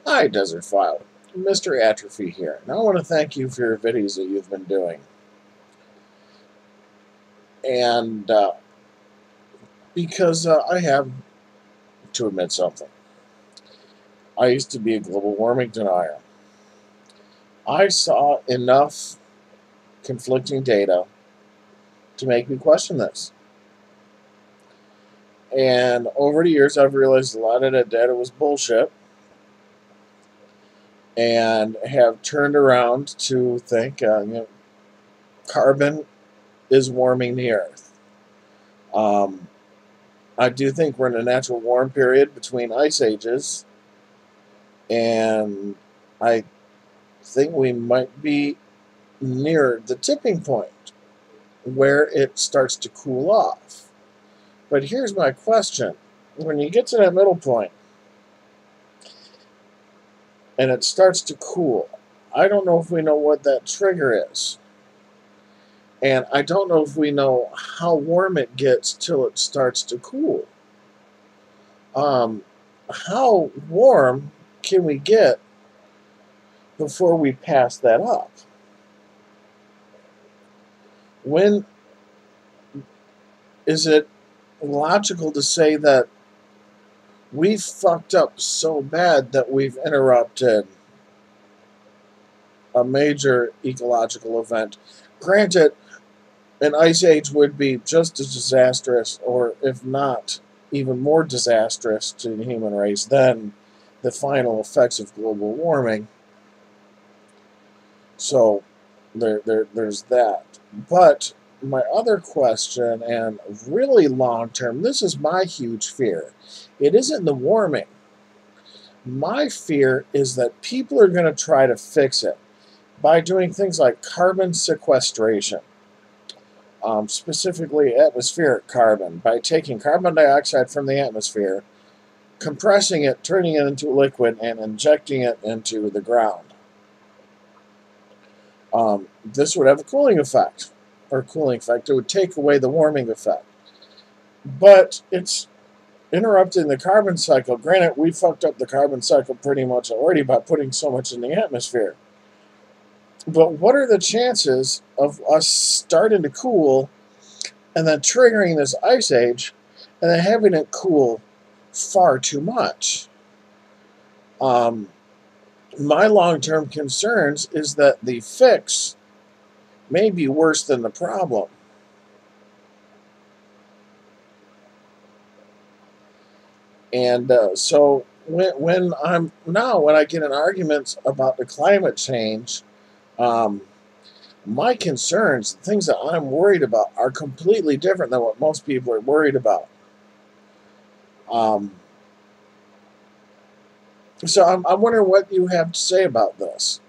Hi, Desertphile. Mr. Atrophy here. And I want to thank you for your videos that you've been doing. And because I have to admit something. I used to be a global warming denier. I saw enough conflicting data to make me question this. And over the years, I've realized a lot of that data was bullshit and have turned around to think carbon is warming the earth. Um, I do think we're in a natural warm period between ice ages, and I think we might be near the tipping point where it starts to cool off. But here's my question. When you get to that middle point and it starts to cool, I don't know if we know what that trigger is. And I don't know if we know how warm it gets till it starts to cool. How warm can we get before we pass that up? When is it logical to say that we've fucked up so bad that we've interrupted a major ecological event? Granted, an ice age would be just as disastrous, or if not even more disastrous to the human race than the final effects of global warming. So there's that. But my other question, and really long term, this is my huge fear. It isn't the warming. My fear is that people are going to try to fix it by doing things like carbon sequestration, specifically atmospheric carbon, by taking carbon dioxide from the atmosphere, compressing it, turning it into a liquid, and injecting it into the ground. This would have a cooling effect, or cooling effect. It would take away the warming effect. But it's interrupting the carbon cycle. Granted, we fucked up the carbon cycle pretty much already by putting so much in the atmosphere. But what are the chances of us starting to cool and then triggering this ice age and then having it cool far too much? Um, my long-term concerns is that the fix may be worse than the problem. And so when I get in arguments about the climate change, um, my concerns, the things that I'm worried about, are completely different than what most people are worried about. Um, so I'm wondering what you have to say about this.